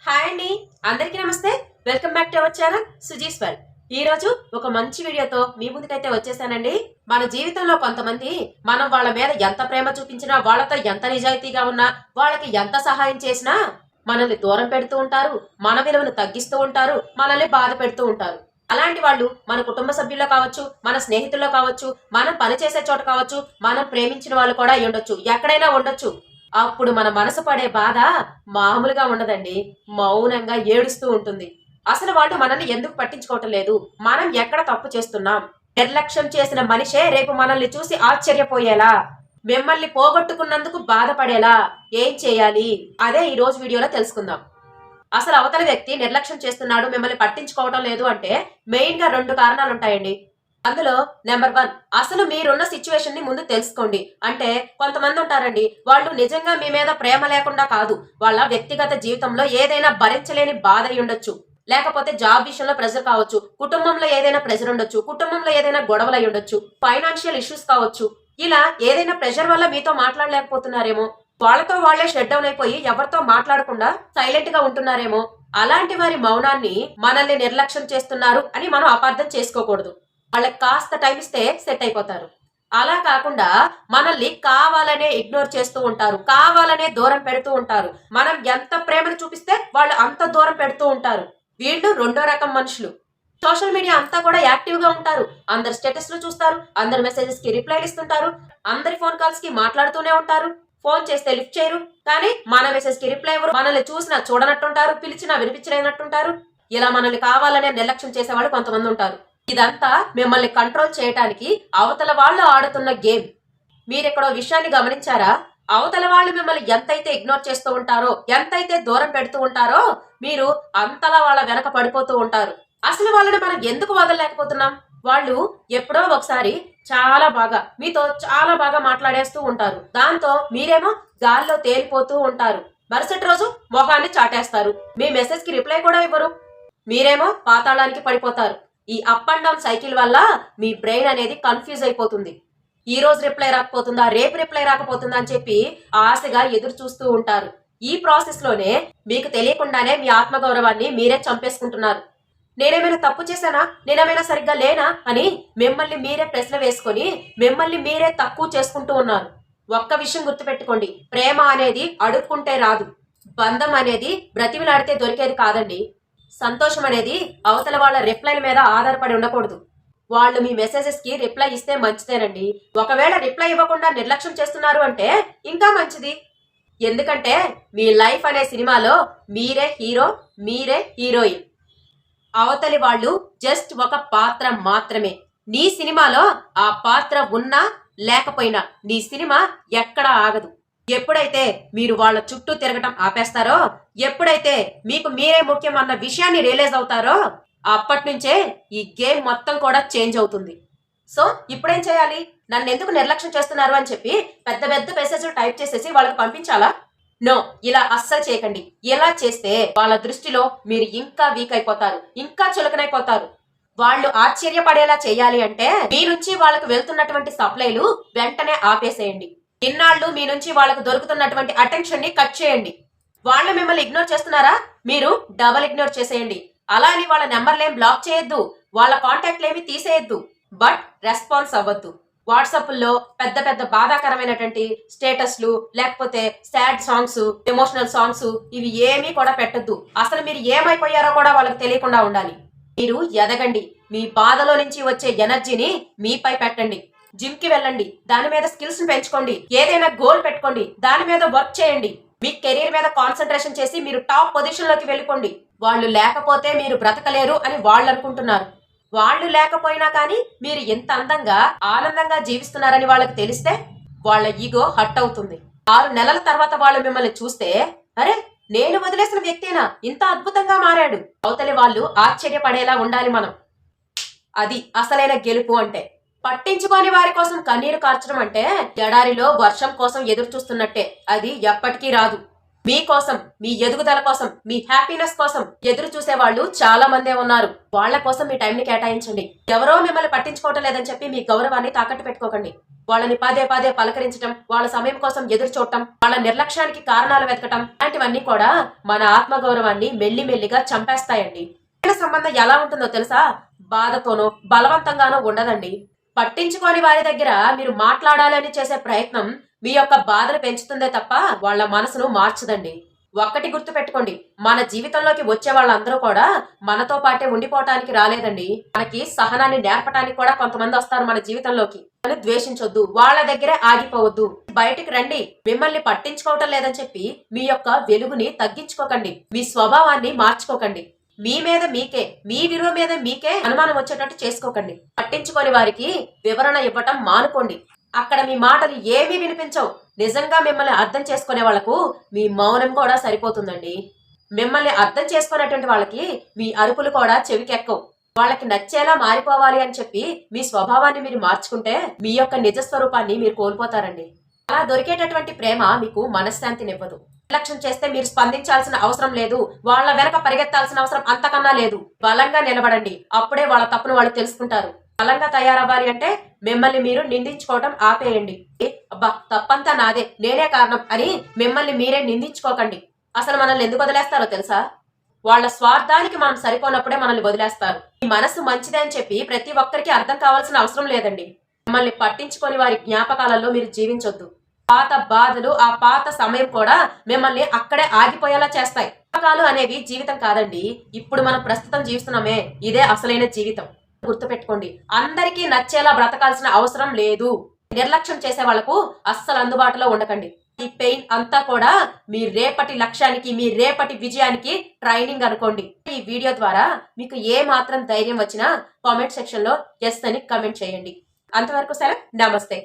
Hi అండి, అందరికీ నమస్తే. Welcome back to our channel Suji's world. ఈ రోజు ఒక మంచి వీడియోతో మీ ముందుకైతే వచ్చేసానండి. మన జీవితంలో కొంతమంది మనం వాళ్ళ మీద ఎంత ప్రేమ చూపించినా, వాళ్ళతో ఎంత నిజాయితీగా ఉన్నా, వాళ్ళకి ఎంత సహాయం చేసినా మనల్ని దూరం పెడుతూ ఉంటారు, మన విలువను తగ్గిస్తూ ఉంటారు, మనల్ని బాధ పెడుతూ ఉంటారు. అలాంటి వాళ్ళు మన కుటుంబ సభ్యుల్లో కావచ్చు, మన స్నేహితుల్లో కావచ్చు, మనం పనిచేసే చోట కావచ్చు, మనం ప్రేమించిన వాళ్ళు కూడా అయి ఉండొచ్చు, ఎక్కడైనా ఉండొచ్చు. అప్పుడు మన మనసు పడే బాధ మామూలుగా ఉండదండి. మౌనంగా ఏడుస్తూ ఉంటుంది. అసలు వాళ్ళు మనల్ని ఎందుకు పట్టించుకోవటం లేదు, మనం ఎక్కడ తప్పు చేస్తున్నాం, నిర్లక్ష్యం చేసిన మనిషే రేపు మనల్ని చూసి ఆశ్చర్యపోయేలా, మిమ్మల్ని పోగొట్టుకున్నందుకు బాధపడేలా ఏం చేయాలి, అదే ఈ రోజు వీడియోలో తెలుసుకుందాం. అసలు అవతల వ్యక్తి నిర్లక్ష్యం చేస్తున్నాడు, మిమ్మల్ని పట్టించుకోవటం లేదు అంటే మెయిన్ గా 2 కారణాలు ఉంటాయండి. అందులో నెంబర్ 1, అసలు మీరున్న సిచ్యువేషన్ ని ముందు తెలుసుకోండి. అంటే కొంతమంది ఉంటారండి, వాళ్ళు నిజంగా మీ మీద ప్రేమ లేకుండా కాదు, వాళ్ళ వ్యక్తిగత జీవితంలో ఏదైనా భరించలేని బాధ అయి ఉండొచ్చు, లేకపోతే జాబ్ విషయంలో ప్రెజర్ కావచ్చు, కుటుంబంలో ఏదైనా ప్రెజర్ ఉండొచ్చు, కుటుంబంలో ఏదైనా గొడవలు అయి ఉండొచ్చు, ఫైనాన్షియల్ ఇష్యూస్ కావచ్చు. ఇలా ఏదైనా ప్రెషర్ వల్ల మీతో మాట్లాడలేకపోతున్నారేమో, వాళ్ళతో వాళ్లే షట్ డౌన్ అయిపోయి ఎవరితో మాట్లాడకుండా సైలెంట్ గా ఉంటున్నారేమో. అలాంటి వారి మౌనాన్ని మనల్ని నిర్లక్ష్యం చేస్తున్నారు అని మనం అపార్థం చేసుకోకూడదు. వాళ్ళకి కాస్త టైం ఇస్తే సెట్ అయిపోతారు. అలా కాకుండా మనల్ని కావాలనే ఇగ్నోర్ చేస్తూ ఉంటారు, కావాలనే దూరం పెడుతూ ఉంటారు. మనం ఎంత ప్రేమను చూపిస్తే వాళ్ళు అంత దూరం పెడుతూ ఉంటారు. వీళ్ళు 2వ రకం మనుషులు. సోషల్ మీడియా అంతా కూడా యాక్టివ్ గా ఉంటారు, అందరి స్టేటస్ లు చూస్తారు, అందరి మెసేజెస్ కి రిప్లైలు ఇస్తుంటారు, అందరి ఫోన్ కాల్స్ కి మాట్లాడుతూనే ఉంటారు. ఫోన్ చేస్తే లిఫ్ట్ చేయరు, కానీ మన మెసేజ్ కి రిప్లై ఇవ్వరు, మనల్ని చూసినా చూడనట్టుంటారు, పిలిచినా వినిపించలేనట్టుంటారు. ఇలా మనల్ని కావాలనే నిర్లక్ష్యం చేసేవాళ్ళు కొంతమంది ఉంటారు. ఇదంతా మిమ్మల్ని కంట్రోల్ చేయడానికి అవతల వాళ్ళు ఆడుతున్న గేమ్. మీరెక్కడో విషయాన్ని గమనించారా? అవతల వాళ్ళు మిమ్మల్ని ఎంతైతే ఇగ్నోర్ చేస్తూ ఉంటారో, ఎంతైతే దూరం పెడుతూ ఉంటారో, మీరు అంతలా వాళ్ళ వెనక పడిపోతూ ఉంటారు. అసలు వాళ్ళని మనం ఎందుకు వదలలేకపోతున్నాం? వాళ్ళు ఎప్పుడో ఒకసారి మీతో చాలా బాగా మాట్లాడేస్తూ ఉంటారు. దాంతో మీరేమో గాల్లో తేలిపోతూ ఉంటారు. మరుసటి రోజు మొహాన్ని చాటేస్తారు, మీ మెసేజ్ కి రిప్లై కూడా ఇవ్వరు. మీరేమో పాతాళానికి పడిపోతారు. ఈ అప్ అండ్ డౌన్ సైకిల్ వల్ల మీ బ్రెయిన్ అనేది కన్ఫ్యూజ్ అయిపోతుంది. ఈ రోజు రిప్లై రాకపోతుందా, రేపు రిప్లై రాకపోతుందా అని చెప్పి ఆశగా ఎదురు చూస్తూ ఉంటారు. ఈ ప్రాసెస్ లోనే మీకు తెలియకుండానే మీ ఆత్మగౌరవాన్ని మీరే చంపేసుకుంటున్నారు. నేనేమైనా తప్పు చేశానా, నేనేమైనా సరిగ్గా లేనా అని మిమ్మల్ని మీరే ప్రశ్న వేసుకొని మిమ్మల్ని మీరే తక్కువ చేసుకుంటూ ఉన్నారు. ఒక్క విషయం గుర్తుపెట్టుకోండి, ప్రేమ అనేది అడుక్కుంటే రాదు, బంధం అనేది బ్రతిమిలాడితే దొరికేది కాదండి. సంతోషం అనేది అవతల వాళ్ళ రిప్లైల మీద ఆధారపడి ఉండకూడదు. వాళ్ళు మీ మెసేజెస్ కి రిప్లై ఇస్తే మంచిదేనండి. ఒకవేళ రిప్లై ఇవ్వకుండా నిర్లక్ష్యం చేస్తున్నారు అంటే ఇంకా మంచిది. ఎందుకంటే మీ లైఫ్ అనే సినిమాలో మీరే హీరో, మీరే హీరోయిన్. అవతలి వాళ్ళు జస్ట్ ఒక పాత్ర మాత్రమే. నీ సినిమాలో ఆ పాత్ర ఉన్నా లేకపోయినా నీ సినిమా ఎక్కడా ఆగదు. ఎప్పుడైతే మీరు వాళ్ళ చుట్టూ తిరగటం ఆపేస్తారో, ఎప్పుడైతే మీకు మీరే ముఖ్యం అన్న విషయాన్ని రియలైజ్ అవుతారో, అప్పటి నుంచే ఈ గేమ్ మొత్తం కూడా చేంజ్ అవుతుంది. సో ఇప్పుడేం చేయాలి? నన్ను ఎందుకు నిర్లక్ష్యం చేస్తున్నారు అని చెప్పి పెద్ద పెద్ద మెసేజ్లు టైప్ చేసేసి వాళ్ళకి పంపించాలా? నో, ఇలా అస్సలు చేయకండి. ఇలా చేస్తే వాళ్ళ దృష్టిలో మీరు ఇంకా వీక్ అయిపోతారు, ఇంకా చులకనైపోతారు. వాళ్ళు ఆశ్చర్యపడేలా చేయాలి అంటే మీ నుంచి వాళ్ళకు వెళ్తున్నటువంటి సప్లైలు వెంటనే ఆపేసేయండి. ఇన్నాళ్ళు మీ నుంచి వాళ్ళకు దొరుకుతున్నటువంటి అటెన్షన్ ని కట్ చేయండి. వాళ్ళు మిమ్మల్ని ఇగ్నోర్ చేస్తున్నారా, మీరు డబల్ ఇగ్నోర్ చేసేయండి. అలా అని వాళ్ళ నెంబర్లేం బ్లాక్ చేయొద్దు, వాళ్ళ కాంటాక్ట్లేమి తీసేయద్దు, బట్ రెస్పాన్స్ అవ్వద్దు. వాట్సాప్లో పెద్ద పెద్ద బాధాకరమైనటువంటి స్టేటస్లు, లేకపోతే సాడ్ సాంగ్స్, ఎమోషనల్ సాంగ్స్ ఇవి ఏమీ కూడా పెట్టద్దు. అసలు మీరు ఏమైపోయారో కూడా వాళ్ళకి తెలియకుండా ఉండాలి. మీరు ఎదగండి, మీ బాధలో నుంచి వచ్చే ఎనర్జీని మీపై పెట్టండి. జిమ్ కి వెళ్ళండి, దాని మీద స్కిల్స్ పెంచుకోండి, ఏదైనా గోల్ పెట్టుకోండి, దాని మీద వర్క్ చేయండి. మీ కెరీర్ మీద కాన్సన్ట్రేషన్ చేసి మీరు టాప్ పొజిషన్ లోకి వెళ్ళిపోండి. వాళ్ళు లేకపోతే మీరు బ్రతకలేరు అని వాళ్ళు అనుకుంటున్నారు. వాళ్ళు లేకపోయినా కానీ మీరు ఎంత అందంగా ఆనందంగా జీవిస్తున్నారని వాళ్ళకి తెలిస్తే వాళ్ళ ఈగో హట్ అవుతుంది. 6 నెలల తర్వాత వాళ్ళు మిమ్మల్ని చూస్తే, అరే నేను వదిలేసిన వ్యక్తేనా ఇంత అద్భుతంగా మారాడు, అవతలి వాళ్ళు ఆశ్చర్యపడేలా ఉండాలి మనం. అది అసలైన గెలుపు అంటే. పట్టించుకోని వారి కోసం కన్నీరు కార్చడం అంటే ఎడారిలో వర్షం కోసం ఎదురు చూస్తున్నట్టే, అది ఎప్పటికీ రాదు. మీకోసం, మీ ఎదుగుదల కోసం, మీ హ్యాపీనెస్ కోసం ఎదురు చూసే వాళ్ళు చాలా మందే ఉన్నారు. వాళ్ళ కోసం మీ టైంని కేటాయించండి. ఎవరో మిమ్మల్ని పట్టించుకోవటం లేదని చెప్పి మీ గౌరవాన్ని తాకట్టు పెట్టుకోకండి. వాళ్ళని పదే పదే పలకరించడం, వాళ్ళ సమయం కోసం ఎదురు చూడటం, వాళ్ళ నిర్లక్ష్యానికి కారణాలు వెతకటం లాంటివన్నీ కూడా మన ఆత్మగౌరవాన్ని మెల్లిమెల్లిగా చంపేస్తాయండి. సంబంధం ఎలా ఉంటుందో తెలుసా? బాధతోనో బలవంతంగానో ఉండదండి. పట్టించుకోని వారి దగ్గర మీరు మాట్లాడాలని చేసే ప్రయత్నం మీ యొక్క బాధను పెంచుతుందే తప్ప వాళ్ళ మనసును మార్చదండి. ఒక్కటి గుర్తు పెట్టుకోండి, మన జీవితంలోకి వచ్చే వాళ్ళందరూ కూడా మనతో పాటే ఉండిపోవటానికి రాలేదండి. మనకి సహనాన్ని నేర్పటానికి కూడా కొంతమంది వస్తారు మన జీవితంలోకి. ద్వేషించొద్దు, వాళ్ళ దగ్గరే ఆగిపోవద్దు, బయటికి రండి. మిమ్మల్ని పట్టించుకోవటం లేదని చెప్పి మీ యొక్క వెలుగుని తగ్గించుకోకండి, మీ స్వభావాన్ని మార్చుకోకండి. మీ మీద మీకే, మీ విలువ మీద మీకే అనుమానం వచ్చేటట్టు చేసుకోకండి. పట్టించుకొని వారికి వివరణ ఇవ్వటం మానుకోండి. అక్కడ మీ మాటలు ఏమీ వినిపించవు. నిజంగా మిమ్మల్ని అర్థం చేసుకునే వాళ్లకు మీ మౌనం కూడా సరిపోతుందండి. మిమ్మల్ని అర్థం చేసుకునేటువంటి వాళ్ళకి మీ అరుపులు కూడా చెవికెక్కవు. వాళ్ళకి నచ్చేలా మారిపోవాలి అని చెప్పి మీ స్వభావాన్ని మీరు మార్చుకుంటే మీ యొక్క నిజ స్వరూపాన్ని మీరు కోల్పోతారండి. అలా దొరికేటటువంటి ప్రేమ మీకు మనశ్శాంతినివ్వదు. నిర్లక్ష్యం చేస్తే మీరు స్పందించాల్సిన అవసరం లేదు, వాళ్ళ వెనక పరిగెత్తాల్సిన అవసరం అంతకన్నా లేదు. బలంగా నిలబడండి, అప్పుడే వాళ్ళ తప్పును వాళ్ళు తెలుసుకుంటారు. బలంగా తయారవ్వాలి అంటే మిమ్మల్ని మీరు నిందించుకోవడం ఆపేయండి. అబ్బా తప్పంతా నాదే, నేనే కారణం అని మిమ్మల్ని మీరే నిందించుకోకండి. అసలు మనల్ని ఎందుకు వదిలేస్తారో తెలుసా? వాళ్ళ స్వార్థానికి మనం సరిపోనప్పుడే మనల్ని వదిలేస్తారు. ఈ మనసు మంచిదే అని చెప్పి ప్రతి ఒక్కరికి అర్థం కావాల్సిన అవసరం లేదండి. మిమ్మల్ని పట్టించుకొని వారి జ్ఞాపకాలలో మీరు జీవించొద్దు. పాత బాధలు, ఆ పాత సమయం కూడా మిమ్మల్ని అక్కడే ఆగిపోయేలా చేస్తాయి. జ్ఞాపకాలు అనేవి జీవితం కాదండి. ఇప్పుడు మనం ప్రస్తుతం జీవిస్తున్నామే, ఇదే అసలైన జీవితం. గుర్తుపెట్టుకోండి, అందరికీ నచ్చేలా బ్రతకాల్సిన అవసరం లేదు. నిర్లక్ష్యం చేసే వాళ్లకు అస్సలు అందుబాటులో ఉండకండి. ఈ పెయిన్ అంతా కూడా మీ రేపటి లక్ష్యానికి, మీ రేపటి విజయానికి ట్రైనింగ్ అనుకోండి. ఈ వీడియో ద్వారా మీకు ఏ మాత్రం ధైర్యం వచ్చినా కామెంట్ సెక్షన్ లో ఎస్ అని కమెంట్ చేయండి. అంతవరకు సెలవు, నమస్తే.